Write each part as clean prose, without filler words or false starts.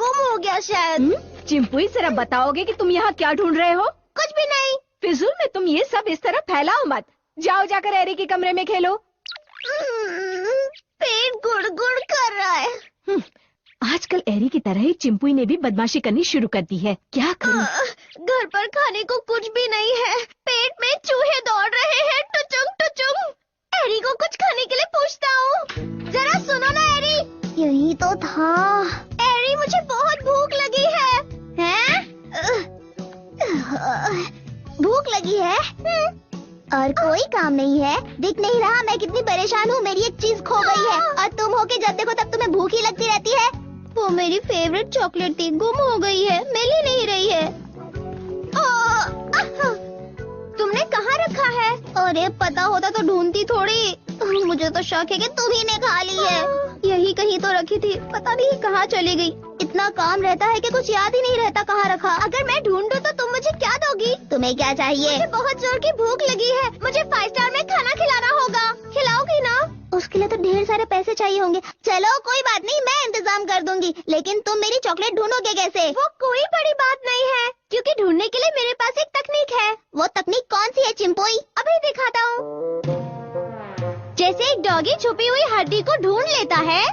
गुम हो गया शायद। चिंपुई, जरा बताओगे कि तुम यहाँ क्या ढूंढ रहे हो? कुछ भी नहीं। फिजूल में तुम ये सब इस तरह फैलाओ मत। जाओ जाकर एरी के कमरे में खेलो। पेट गुड़-गुड़ कर रहा है। आजकल एरी की तरह ही चिंपुई ने भी बदमाशी करनी शुरू कर दी है। क्या करूं? घर पर खाने को कुछ भी नहीं है। पेट में चूहे दौड़ रहे हैं, टुचुंग टुचुंग। एरी को कुछ खाने के लिए पूछता हूँ। जरा सुनो ना एरी। यही तो था। एरी, मुझे बहुत भूख लगी है। हैं? भूख लगी है? और कोई काम नहीं है? दिख नहीं रहा मैं कितनी परेशान हूँ? मेरी एक चीज खो गई है और तुम हो के जब देखो तब तुम्हें भूख ही लगती रहती है। वो मेरी फेवरेट चॉकलेट थी, गुम हो गई है, मिल ही नहीं रही है। तुमने कहाँ रखा है? अरे पता होता तो ढूंढती थोड़ी। मुझे तो शक है कि तुम ही ने खा ली है। यही कहीं तो रखी थी, पता नहीं कहाँ चली गई। इतना काम रहता है कि कुछ याद ही नहीं रहता कहाँ रखा। अगर मैं ढूंढूं तो तुम मुझे क्या दोगी? तुम्हें क्या चाहिए? मुझे बहुत जोर की भूख लगी है। मुझे 5 स्टार में खाना खिलाना होगा। खिलाओगी ना? उसके लिए तो ढेर सारे पैसे चाहिए होंगे। चलो कोई बात नहीं, मैं इंतजाम कर दूंगी। लेकिन तुम मेरी चॉकलेट ढूंढोगे कैसे? वो कोई बड़ी बात नहीं है, क्योंकि ढूंढने के लिए मेरे पास एक तकनीक है। वो तकनीक कौन सी है चिंपुई? अभी दिखाता हूँ। जैसे एक डॉगी छुपी हुई हड्डी को ढूंढ लेता है,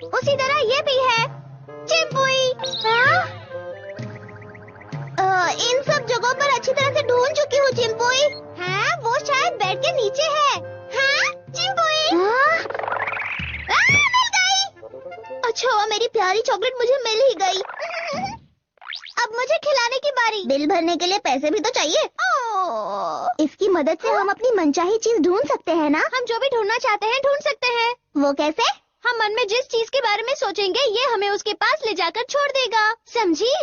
उसी तरह ये भी है चिंपुई। इन सब जगहों पर अच्छी तरह से ढूंढ चुकी हूँ चिंपुई। हाँ, वो शायद बेड के नीचे है। हाँ, चिंपुई। मिल गई। अच्छा, मेरी प्यारी चॉकलेट मुझे मिल ही गई। अब मुझे खिलाने की बारी। बिल भरने के लिए पैसे भी तो चाहिए। इसकी मदद से हम अपनी मनचाही चीज ढूंढ सकते हैं ना? हम जो भी ढूंढना चाहते हैं ढूंढ सकते हैं। वो कैसे? हम मन में जिस चीज के बारे में सोचेंगे, ये हमें उसके पास ले जाकर छोड़ देगा। समझी?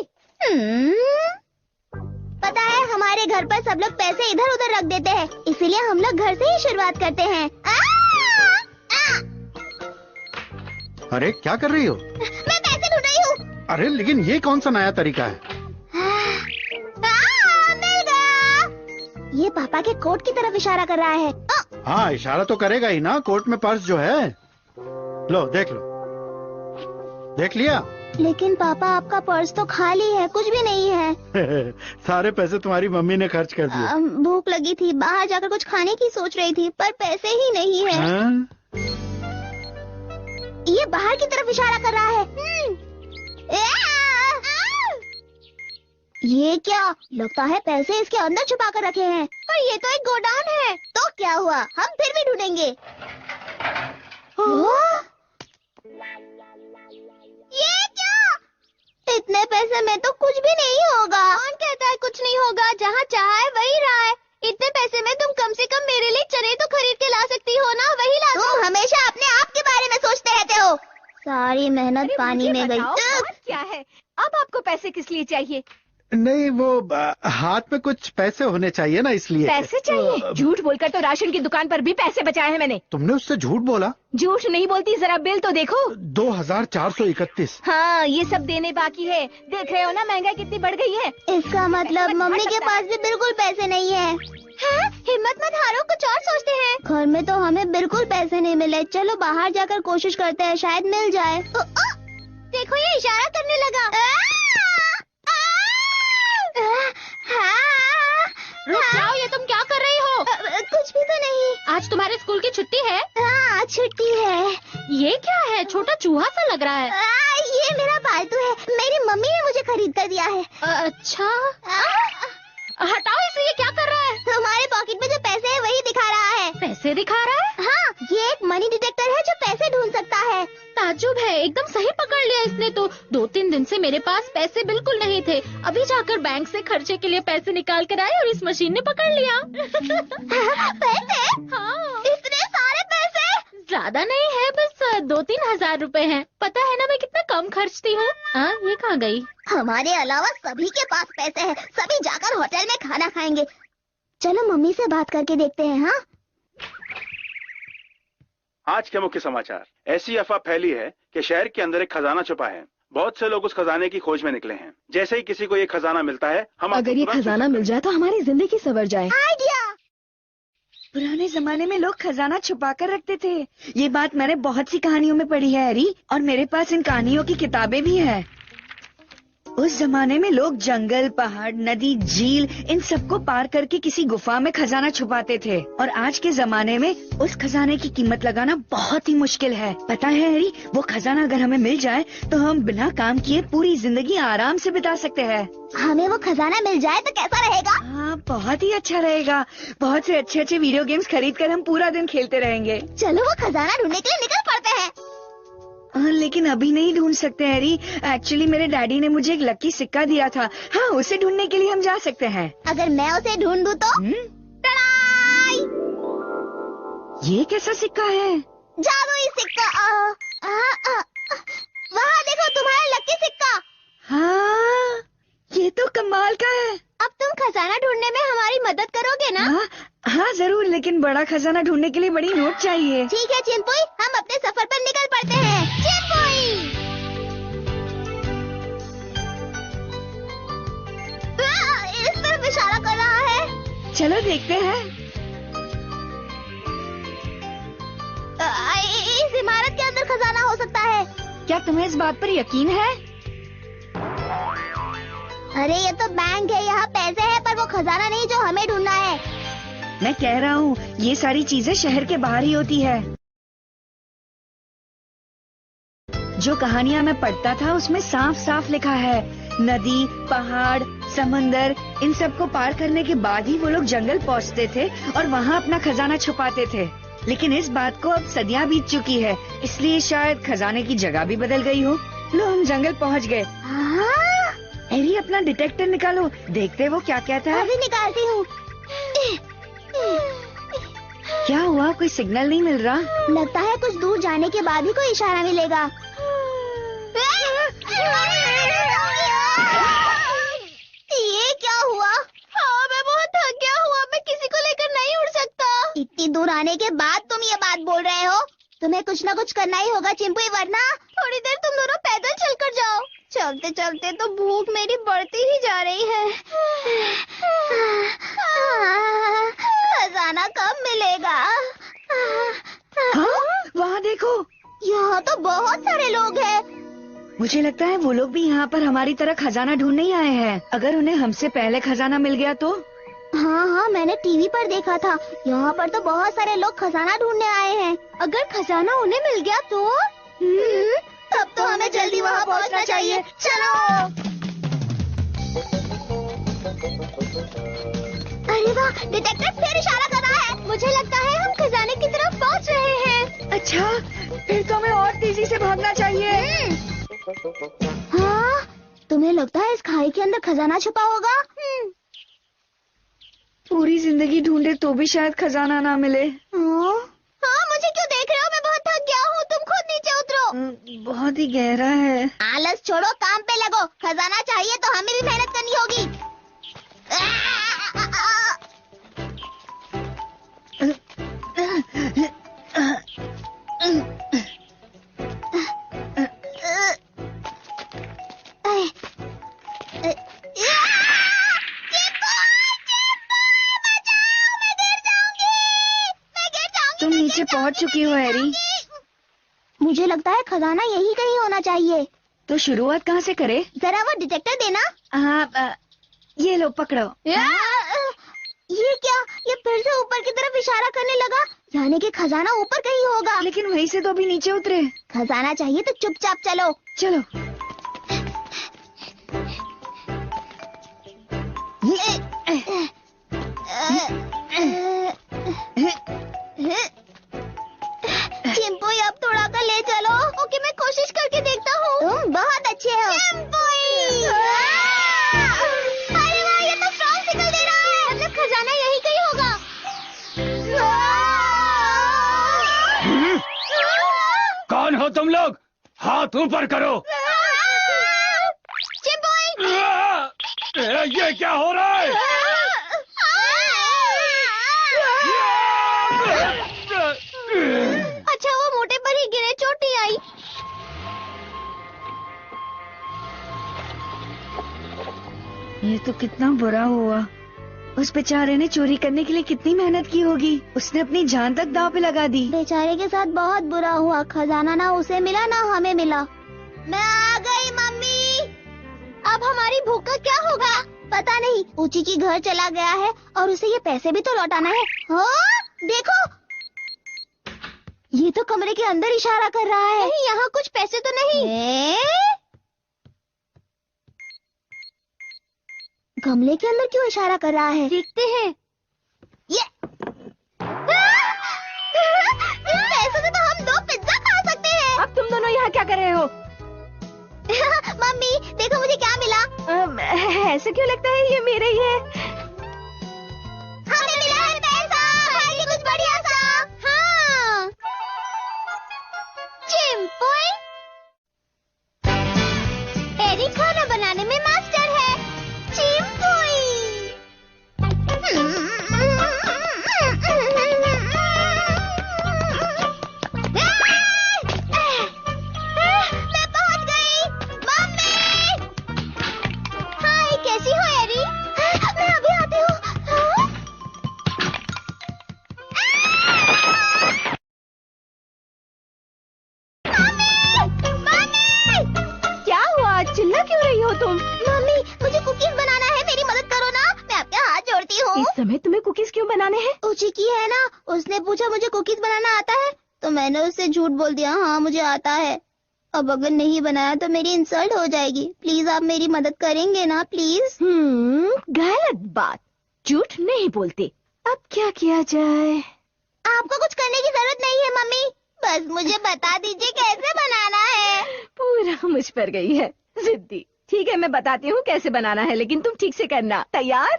पता है, हमारे घर पर सब लोग पैसे इधर उधर रख देते हैं, इसीलिए हम लोग घर से ही शुरुआत करते हैं। अरे क्या कर रही हो? मैं पैसे ढूंढ रही हूँ। अरे लेकिन ये कौन सा नया तरीका है? मिल गया। ये पापा के कोट की तरफ इशारा कर रहा है। हाँ, इशारा तो करेगा ही ना। कोट में पर्स जो है, लो देख लो। देख लिया? लेकिन पापा, आपका पर्स तो खाली है, कुछ भी नहीं है। सारे पैसे तुम्हारी मम्मी ने खर्च कर दिए। भूख लगी थी, बाहर जाकर कुछ खाने की सोच रही थी, पर पैसे ही नहीं है। हाँ? ये बाहर की तरफ इशारा कर रहा है। ये क्या? लगता है पैसे इसके अंदर छुपा कर रखे हैं। पर ये तो एक गोडाउन है। तो क्या हुआ, हम फिर भी ढूंढेंगे। ये क्या? इतने पैसे में तो कुछ भी नहीं होगा। कौन कहता है कुछ नहीं होगा? जहाँ चाहा है वही रहा है। इतने पैसे में तुम कम से कम मेरे लिए चने तो खरीद के ला सकती हो ना? वही ला। तुम हमेशा अपने आप के बारे में सोचते रहते हो। सारी मेहनत पानी में गई। क्या है? अब आपको पैसे किस लिए चाहिए? नहीं, वो हाथ में कुछ पैसे होने चाहिए ना, इसलिए। पैसे चाहिए? झूठ बोलकर तो राशन की दुकान पर भी पैसे बचाए हैं मैंने। तुमने उससे झूठ बोला? झूठ नहीं बोलती, जरा बिल तो देखो। 2431। हाँ, ये सब देने बाकी है। देख रहे हो ना महंगाई कितनी बढ़ गई है। इसका मतलब मम्मी के पास भी बिल्कुल पैसे नहीं है। हाँ? हिम्मत मत हारो, कुछ और सोचते हैं। घर में तो हमें बिल्कुल पैसे नहीं मिले। चलो बाहर जाकर कोशिश करते हैं, शायद मिल जाए। देखो, ये इशारा करने लगा। रुक जाओ, ये तुम क्या कर रही हो? कुछ भी तो नहीं। आज तुम्हारे स्कूल की छुट्टी है? हाँ, छुट्टी है। ये क्या है? छोटा चूहा सा लग रहा है। ये मेरा पालतू है, मेरी मम्मी ने मुझे खरीद कर दिया है। अच्छा, हटाओ इसे। ये क्या कर रहा है? तुम्हारे पॉकेट में जो पैसे है वही दिखा रहा है। पैसे दिखा रहा है? हाँ, ये एक मनी डिटेक्टर है जो पैसे ढूंढ सकता है। ताज्जुब है, एकदम सही पकड़ लिया इसने तो। 2-3 दिन से मेरे पास पैसे बिल्कुल नहीं थे। अभी जाकर बैंक से खर्चे के लिए पैसे निकाल कर आए और इस मशीन ने पकड़ लिया। पैसे? हाँ, इतने सारे पैसे? ज्यादा नहीं है, बस 2-3 हजार रुपए हैं। पता है ना मैं कितना कम खर्चती हूँ। हाँ, ये कहाँ गई? हमारे अलावा सभी के पास पैसे हैं। सभी जाकर होटल में खाना खाएंगे। चलो मम्मी से बात करके देखते हैं। हाँ, आज के मुख्य समाचार। ऐसी अफवाह फैली है कि शहर के अंदर एक खजाना छुपा है। बहुत से लोग उस खजाने की खोज में निकले हैं। जैसे ही किसी को ये खजाना मिलता है, हम अगर ये खजाना मिल जाए तो हमारी जिंदगी संवर जाए। आइडिया। पुराने जमाने में लोग खजाना छुपा कर रखते थे। ये बात मैंने बहुत सी कहानियों में पढ़ी है हैरी, और मेरे पास इन कहानियों की किताबें भी हैं। उस जमाने में लोग जंगल, पहाड़, नदी, झील इन सबको पार करके किसी गुफा में खजाना छुपाते थे। और आज के जमाने में उस खजाने की कीमत लगाना बहुत ही मुश्किल है। पता है हैरी, वो खजाना अगर हमें मिल जाए तो हम बिना काम किए पूरी जिंदगी आराम से बिता सकते हैं। हमें वो खजाना मिल जाए तो कैसा रहेगा? हाँ, बहुत ही अच्छा रहेगा। बहुत से अच्छे अच्छे वीडियो गेम्स खरीद कर हम पूरा दिन खेलते रहेंगे। चलो वो खजाना ढूंढने के लिए निकल पड़ते हैं। लेकिन अभी नहीं ढूंढ सकते हैरी। एक्चुअली मेरे डैडी ने मुझे एक लकी सिक्का दिया था। हाँ, उसे ढूंढने के लिए हम जा सकते हैं। अगर मैं उसे ढूंढ दूं तो? टड़ाई! ये कैसा सिक्का है? जादुई सिक्का। वहाँ देखो, तुम्हारा लकी सिक्का। हाँ, ये तो कमाल का है। अब तुम खजाना ढूंढने में हमारी मदद करोगे ना? हाँ जरूर, लेकिन बड़ा खजाना ढूंढने के लिए बड़ी नोट चाहिए। ठीक है चिंपुई, हम अपने सफर पर निकल पड़ते हैं। चिंपुई! इस तरफ इशारा कर रहा है। चलो देखते हैं। इस इमारत के अंदर खजाना हो सकता है। क्या तुम्हें इस बात पर यकीन है? अरे ये तो बैंक है, यहाँ पैसे हैं, पर वो खजाना नहीं जो हमें ढूंढना है। मैं कह रहा हूँ, ये सारी चीजें शहर के बाहर ही होती है। जो कहानियाँ मैं पढ़ता था उसमें साफ साफ लिखा है, नदी, पहाड़, समंदर, इन सब को पार करने के बाद ही वो लोग जंगल पहुँचते थे और वहाँ अपना खजाना छुपाते थे। लेकिन इस बात को अब सदियाँ बीत चुकी है, इसलिए शायद खजाने की जगह भी बदल गई हो। लो, हम जंगल पहुँच गए। हैरी, अपना डिटेक्टर निकालो, देखते वो क्या कहता है। अभी निकालती हूँ। क्या हुआ, कोई सिग्नल नहीं मिल रहा? लगता है कुछ दूर जाने के बाद ही कोई इशारा मिलेगा। ये क्या हुआ? हाँ, मैं बहुत थक गया हूँ, मैं किसी को लेकर नहीं उड़ सकता। इतनी दूर आने के बाद तुम ये बात बोल रहे हो? तुम्हें कुछ न कुछ करना ही होगा चिंपुई, वरना थोड़ी देर तुम दोनों पैदल चलकर जाओ। चलते चलते तो भूख मेरी बढ़ती ही जा रही है। खजाना कब मिलेगा? हाँ, वहाँ देखो। यहाँ तो बहुत सारे लोग हैं। मुझे लगता है वो लोग भी यहाँ पर हमारी तरह खजाना ढूंढने ही आए हैं। अगर उन्हें हमसे पहले खजाना मिल गया तो? हाँ, मैंने टीवी पर देखा था। यहाँ पर तो बहुत सारे लोग खजाना ढूंढने आए हैं। अगर खजाना उन्हें मिल गया तो? तब तो हमें जल्दी वहाँ पहुँचना चाहिए। चलो। अरे वाह, डिटेक्टर फिर इशारा कर रहा है। मुझे लगता है हम खजाने की तरफ पहुँच रहे हैं। अच्छा, फिर तो हमें और तेजी से भागना चाहिए। हाँ, तुम्हें लगता है इस खाई के अंदर खजाना छुपा होगा? पूरी जिंदगी ढूंढे तो भी शायद खजाना ना मिले। हाँ, मुझे क्यों देख रहे हो? मैं बहुत थक गया हूँ, तुम खुद नीचे उतरो। बहुत ही गहरा है। आलस छोड़ो, काम पे लगो। खजाना चाहिए तो हमें भी मेहनत करनी होगी। तुम नीचे पहुंच चुकी हो हैरी। मुझे लगता है खजाना यही कहीं होना चाहिए। तो शुरुआत कहाँ से करें? जरा वो डिटेक्टर देना। हाँ, ये लो, पकड़ो। ये क्या? ये फिर से ऊपर की तरफ इशारा करने लगा। जाने के खजाना ऊपर कहीं होगा। लेकिन वहीं से तो अभी नीचे उतरे। खजाना चाहिए तो चुपचाप चलो। चलो। चिंपुई, अब थोड़ा कर ले चलो। ओके, मैं कोशिश करके देखता हूँ। तुम बहुत अच्छे हो। चिंपुई! अरे वाह, ये तो स्ट्रॉन्ग सिग्नल दे रहा है। मतलब खजाना यही कहीं होगा। कौन हो तुम लोग? हाथ ऊपर करो। चिंपुई! ये क्या हो रहा है? अच्छा, वो मोटे पर ही गिरे, चोट नहीं आई। ये तो कितना बुरा हुआ। उस बेचारे ने चोरी करने के लिए कितनी मेहनत की होगी। उसने अपनी जान तक दांव पे लगा दी। बेचारे के साथ बहुत बुरा हुआ। खजाना ना उसे मिला ना हमें मिला। मैं आ गई मम्मी। अब हमारी भूख का क्या होगा पता नहीं। ऊची की घर चला गया है और उसे ये पैसे भी तो लौटाना है। हाँ, देखो ये तो कमरे के अंदर इशारा कर रहा है। नहीं, यहाँ कुछ पैसे तो नहीं। गमले के अंदर क्यों इशारा कर रहा है? देखते हैं। ये इस पैसे से तो हम 2 पिज्जा खा सकते हैं। अब तुम दोनों यहाँ क्या कर रहे हो? मम्मी देखो मुझे क्या मिला। ऐसे क्यों लगता है ये मेरा ही है? हमें मिला है पैसा। खाइए कुछ बढ़िया सा। हाँ, चिंपुई। एरी खाना बनाने में मास्टर है। चिंपुई। मैं पहुंच गई। मम्मी। हाय, कैसी हो एरी? मैं अभी आती हूँ। क्या हुआ? चिल्ला क्यों रही हो तुम? मम्मी मुझे कुकीज बनाना है, मेरी मदद करो ना। मैं आपके हाथ जोड़ती हूँ। इस समय तुम्हें कुकीज क्यों बनाने हैं? ऊची की है ना, उसने पूछा मुझे कुकीज बनाना आता है तो मैंने उससे झूठ बोल दिया हाँ मुझे आता है। अब अगर नहीं बनाया तो मेरी इंसल्ट हो जाएगी। प्लीज आप मेरी मदद करेंगे ना प्लीज? गलत बात। झूठ नहीं बोलते। अब क्या किया जाए? आपको कुछ करने की जरूरत नहीं है मम्मी, बस मुझे बता दीजिए कैसे बनाना है। पूरा मुझ पर गई है जिद्दी। ठीक है मैं बताती हूँ कैसे बनाना है, लेकिन तुम ठीक से करना। तैयार?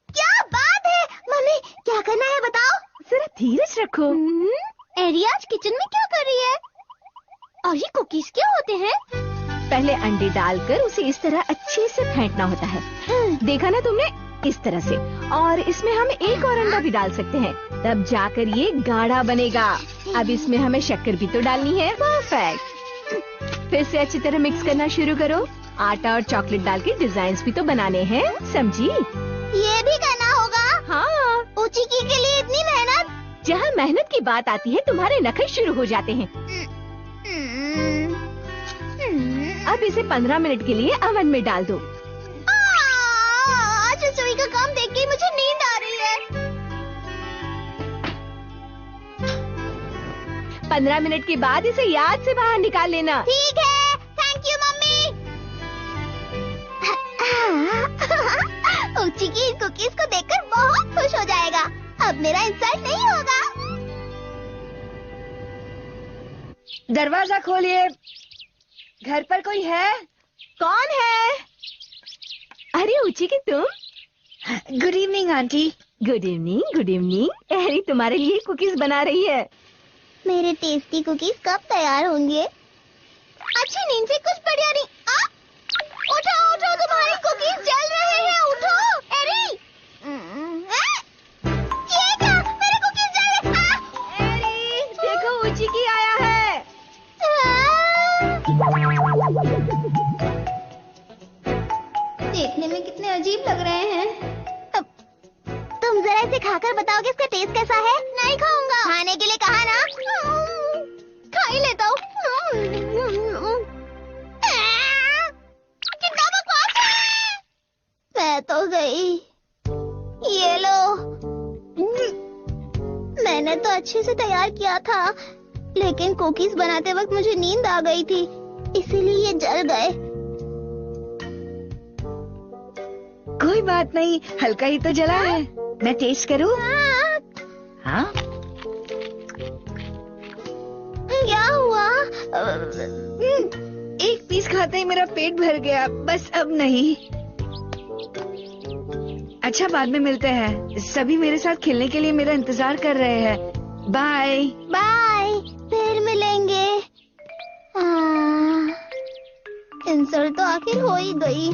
क्या बात है मम्मी, क्या करना है बताओ। जरा धीरज रखो। एरी आज किचन में क्या कर रही है? और ये कुकीज क्या होते हैं? पहले अंडे डालकर उसे इस तरह अच्छे से फेंटना होता है। देखा ना तुमने? इस तरह से। और इसमें हम एक और अंडा भी डाल सकते हैं, तब जाकर ये गाढ़ा बनेगा। अब इसमें हमें शक्कर भी तो डालनी है। परफेक्ट। फिर से अच्छी तरह मिक्स करना शुरू करो। आटा और चॉकलेट डाल के डिजाइन भी तो बनाने हैं, समझी? ये भी करना होगा? हाँ। ऊची की के लिए इतनी मेहनत? जहाँ मेहनत की बात आती है तुम्हारे नखरे शुरू हो जाते हैं। अब इसे 15 मिनट के लिए ओवन में डाल दो। आज रसोई का काम देख के मुझे नींद आ रही है। 15 मिनट के बाद इसे याद से बाहर निकाल लेना। ठीक है, थैंक यू मम्मी। ऊची की इन कुकीज को देखकर बहुत खुश हो जाएगा। अब मेरा इंसल्ट नहीं होगा। दरवाजा खोलिए। घर पर कोई है? कौन है? अरे ऊची की तुम? Good evening aunty. Good evening, good evening. एरी तुम्हारे लिए कुकीज बना रही है। मेरे टेस्टी कुकीज कब तैयार होंगे? अच्छी नींद से कुछ बढ़िया नहीं। उठो उठो, तुम्हारी कुकीज जल रहे हैं। उठो एरी। ये क्या? मेरे कुकीज जल रहे। एरी देखो ऊची की आया है। देखने में कितने अजीब लग रहे हैं। तुम जरा इसे खाकर बताओगे इसका टेस्ट कैसा है? नहीं खाऊंगा। खाने के लिए कहा ना। खा ही लेता हूँ। कितना बकवास है। मैं तो गई। ये लो। मैंने तो अच्छे से तैयार किया था, लेकिन कुकीज बनाते वक्त मुझे नींद आ गई थी, इसीलिए ये जल गए। कोई बात नहीं, हल्का ही तो जला है। मैं टेस्ट करूं? हाँ। क्या हुआ? एक पीस खाते ही मेरा पेट भर गया, बस अब नहीं। अच्छा बाद में मिलते हैं। सभी मेरे साथ खेलने के लिए मेरा इंतजार कर रहे हैं। बाय बाय, फिर मिलेंगे। इंसल्ट तो आखिर हो ही गई।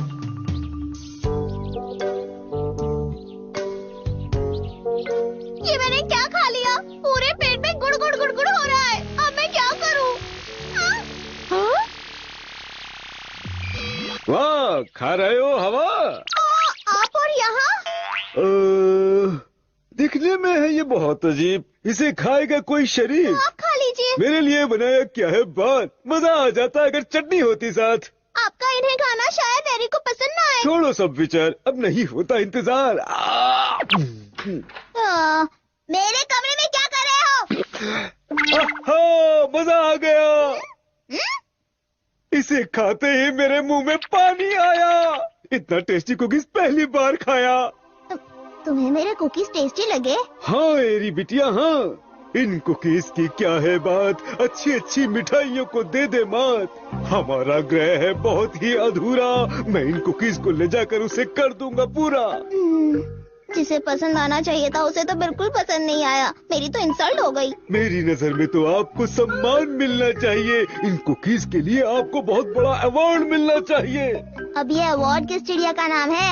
ये मैंने क्या खा लिया? पूरे पेट में गुड़ गुड़ गुड़ गुड़ हो रहा है। अब मैं क्या करूं? हाँ? वाह, खा रहे हो हवा? आप और यहाँ? देखने में है ये बहुत अजीब। इसे खाएगा कोई शरीफ? आप खा लीजिए। मेरे लिए बनाया क्या है बात। मजा आ जाता अगर चटनी होती साथ। आपका इन्हें खाना शायद एरी को पसंद ना आए। छोड़ो सब विचार, अब नहीं होता इंतजार। मेरे कमरे में क्या कर रहे हो? मजा आ गया। इसे खाते ही मेरे मुंह में पानी आया। इतना टेस्टी कुकीज पहली बार खाया। तुम्हें मेरे कुकीज टेस्टी लगे? हाँ एरी बिटिया हाँ। इन कुकीज की क्या है बात। अच्छी अच्छी मिठाइयों को दे दे मात। हमारा ग्रह है बहुत ही अधूरा। मैं इन कुकीज को ले जाकर उसे कर दूंगा पूरा। जिसे पसंद आना चाहिए था उसे तो बिल्कुल पसंद नहीं आया। मेरी तो इंसल्ट हो गई। मेरी नजर में तो आपको सम्मान मिलना चाहिए। इन कुकीज के लिए आपको बहुत बड़ा अवार्ड मिलना चाहिए। अब ये अवार्ड किस चिड़िया का नाम है?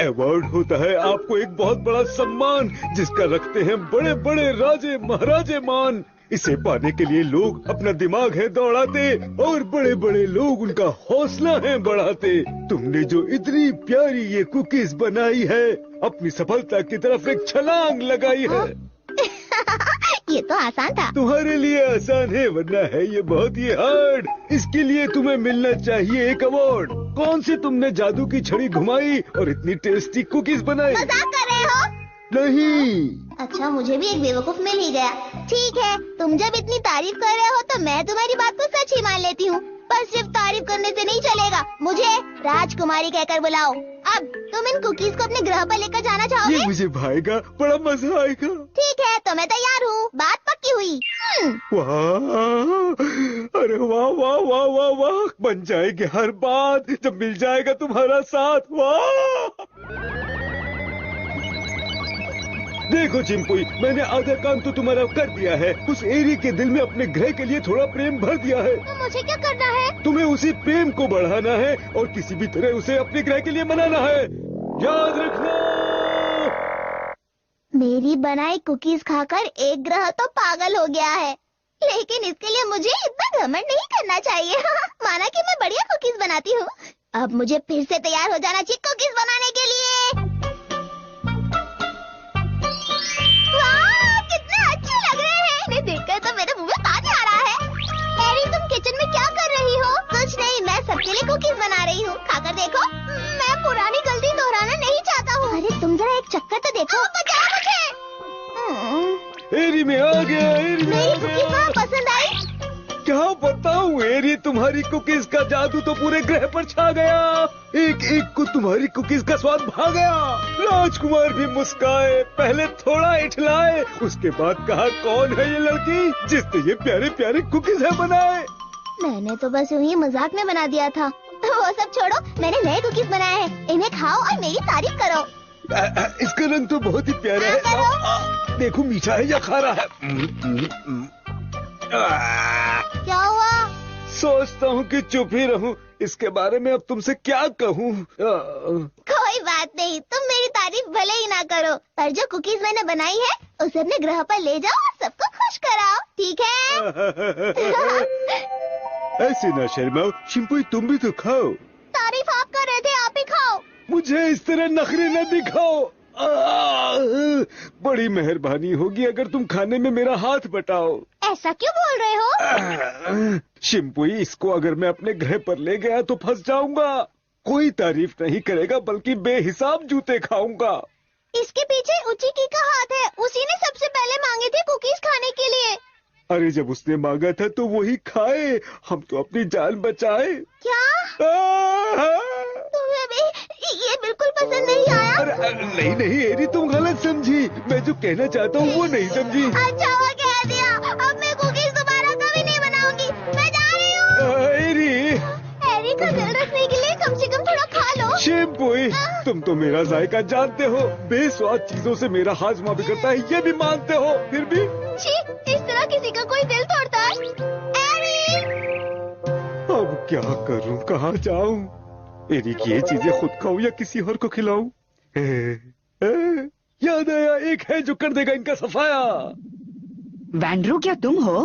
अवार्ड होता है आपको एक बहुत बड़ा सम्मान जिसका रखते हैं बड़े बड़े राजे महाराजे मान। इसे पाने के लिए लोग अपना दिमाग है दौड़ाते और बड़े बड़े लोग उनका हौसला है बढ़ाते। तुमने जो इतनी प्यारी ये कुकीज बनाई है अपनी सफलता की तरफ एक छलांग लगाई है। ये तो आसान था। तुम्हारे लिए आसान है वरना है ये बहुत ही हार्ड। इसके लिए तुम्हें मिलना चाहिए एक अवार्ड। कौन सी तुमने जादू की छड़ी घुमाई और इतनी टेस्टी कुकीज बनाई? मजाक कर रहे हो? नहीं। अच्छा मुझे भी एक बेवकूफ मिल ही गया। ठीक है तुम जब इतनी तारीफ कर रहे हो तो मैं तुम्हारी बात को सच ही मान लेती हूँ। पर सिर्फ तारीफ करने से नहीं चलेगा। मुझे राजकुमारी कहकर बुलाओ। अब तुम इन कुकीज को अपने ग्रह पर लेकर जाना चाहोगे? ये मुझे भाएगा, बड़ा मजा आएगा। ठीक है तो मैं तैयार हूँ। बात पक्की हुई। वाह, अरे वाह वाह वाह वाह वाह। बन जाएगी हर बात जब मिल जाएगा तुम्हारा साथ। वाह देखो चिंपुई, मैंने आधा काम तो तुम्हारा कर दिया है। उस एरी के दिल में अपने ग्रह के लिए थोड़ा प्रेम भर दिया है। तो मुझे क्या करना है? तुम्हें उसी प्रेम को बढ़ाना है और किसी भी तरह उसे अपने ग्रह के लिए मनाना है। याद रखना। मेरी बनाई कुकीज खाकर एक ग्रह तो पागल हो गया है, लेकिन इसके लिए मुझे इतना घमंड नहीं करना चाहिए। माना कि मैं बढ़िया कुकीज बनाती हूँ। अब मुझे फिर से तैयार हो जाना चाहिए कुकीज बनाने के लिए। वाह, कितने अच्छे लग रहे हैं। इन्हें देखकर तो मेरे मुंह में पानी आ रहा है। एरी तुम किचन में क्या कर रही हो? कुछ नहीं, मैं सबके लिए कुकीज बना रही हूँ। खाकर देखो। मैं पुरानी गलती दोहराना नहीं चाहता हूँ। अरे तुम जरा एक चक्कर तो देखो। बचाओ मुझे। एरी में आ गया। एरी में मेरी कुकीज तुम्हें पसंद आई? क्या बताऊं एरी, तुम्हारी कुकीज का जादू तो पूरे ग्रह पर छा गया। एक एक को तुम्हारी कुकीज का स्वाद भा गया। राजकुमार भी मुस्काए, पहले थोड़ा इठलाए, उसके बाद कहा कौन है ये लड़की जिसने ये प्यारे प्यारे कुकीज है बनाए। मैंने तो बस यूं ही मजाक में बना दिया था। वो सब छोड़ो, मैंने नए कुकीज बनाए हैं। इन्हें खाओ और मेरी तारीफ करो। इसका रंग तो बहुत ही प्यारा है। देखो मीठा है या खारा है। क्या हुआ? सोचता हूँ कि चुप ही रहूं। इसके बारे में अब तुमसे क्या कहूँ। कोई बात नहीं, तुम मेरी तारीफ भले ही ना करो, पर जो कुकीज मैंने बनाई है उसे अपने ग्रह पर ले जाओ और सबको खुश कराओ, ठीक है? ऐसे ना शर्माओ शिंपुई, तुम भी तो खाओ। तारीफ आप कर रहे थे, आप ही खाओ। मुझे इस तरह नखरे न दिखाओ। बड़ी मेहरबानी होगी अगर तुम खाने में मेरा हाथ बटाओ। ऐसा क्यों बोल रहे हो? शिंपुई, इसको अगर मैं अपने ग्रह पर ले गया तो फंस जाऊंगा। कोई तारीफ नहीं करेगा बल्कि बेहिसाब जूते खाऊंगा। इसके पीछे उचिकी का हाथ है। उसी ने सबसे पहले मांगे थे कुकीज खाने के लिए। अरे जब उसने मांगा था तो वही खाए। हम तो अपनी जान बचाए। क्या? तुम्हें भी ये बिल्कुल पसंद नहीं आया? नहीं नहीं एरी, तुम गलत समझी। मैं जो कहना चाहता हूँ वो नहीं समझी। अच्छा वो कह दिया। अब मैं कुकीज दोबारा कभी नहीं बनाऊंगी। मैं जा रही हूँ। एरी का दिल रखने के लिए कम से कम थोड़ा खा लो। शिंपुई, तुम तो मेरा जायका जानते हो। बेस्वाद चीजों से मेरा हाजमा बिगड़ता है ये भी मानते हो, फिर भी छी, इस तरह किसी का कोई दिल तोड़ता है? एरी! अब क्या करूं, कहाँ जाऊं? एरी की ये चीजें खुद खाऊं या किसी और को खिलाऊं? याद आया, एक है जो कर देगा इनका सफाया। वैंड्रो, क्या तुम हो?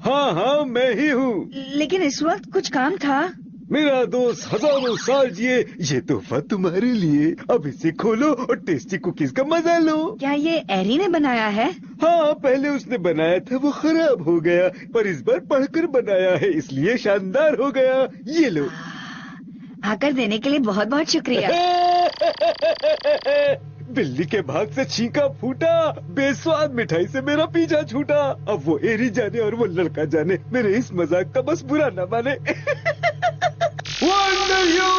हाँ हाँ मैं ही हूँ। लेकिन इस वक्त कुछ काम था। मेरा दोस्त हजारों साल जिए, ये तोहफा तुम्हारे लिए। अब इसे खोलो और टेस्टी कुकीज का मजा लो। क्या ये एरी ने बनाया है? हाँ, पहले उसने बनाया था वो खराब हो गया, पर इस बार पढ़कर बनाया है इसलिए शानदार हो गया। ये लो। आकर देने के लिए बहुत बहुत शुक्रिया। बिल्ली के भाग से छींका फूटा, बेस्वाद मिठाई से मेरा पीछा छूटा। अब वो एरी जाने और वो लड़का जाने, मेरे इस मजाक का बस बुरा न माने। Wonder you!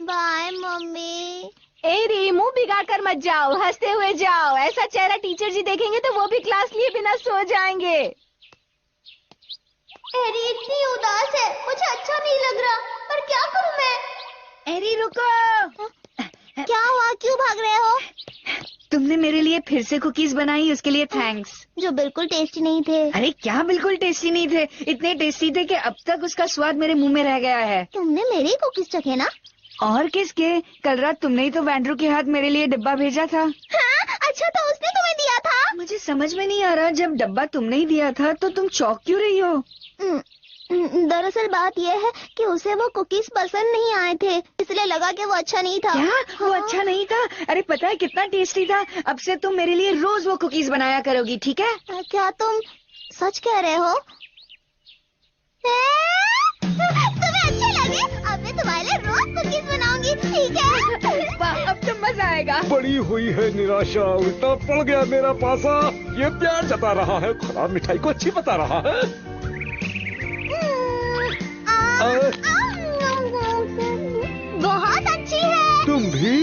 Bye mummy. एरी, मुंह बिगाड़ कर मत जाओ, हंसते हुए जाओ। ऐसा चेहरा टीचर जी देखेंगे तो वो भी क्लास लिए बिना सो जाएंगे। एरी इतनी उदास है, मुझे अच्छा नहीं लग रहा, पर क्या करूं मैं? एरी रुको। क्या हुआ, क्यों भाग रहे हो? तुमने मेरे लिए फिर से कुकीज बनाई, उसके लिए थैंक्स। जो बिल्कुल टेस्टी नहीं थे। अरे क्या बिल्कुल टेस्टी नहीं थे? इतने टेस्टी थे कि अब तक उसका स्वाद मेरे मुंह में रह गया है। तुमने मेरे कुकीज चखे ना? और किसके? कल रात तुमने ही तो वैंड्रू के हाथ मेरे लिए डिब्बा भेजा था। हाँ, अच्छा तो उसने तुम्हें दिया था? मुझे समझ में नहीं आ रहा, जब डब्बा तुमने ही दिया था तो तुम चौंक क्यों रही हो? दरअसल बात यह है कि उसे वो कुकीज पसंद नहीं आए थे, इसलिए लगा कि वो अच्छा नहीं था। क्या वो अच्छा नहीं था? अरे पता है कितना टेस्टी था। अब से तुम मेरे लिए रोज वो कुकीज बनाया करोगी, ठीक है? क्या तुम सच कह रहे हो? तुम्हें अच्छे लगे? अब मैं तुम्हारे लिए रोज कुकीज बनाऊंगी, ठीक है? वाह, अब तो मजा आएगा। पड़ी हुई है निराशा, उल्टा पड़ गया मेरा पासा। ये प्यार जता रहा है, खराब मिठाई को अच्छी बता रहा है। बहुत अच्छी है। तुम भी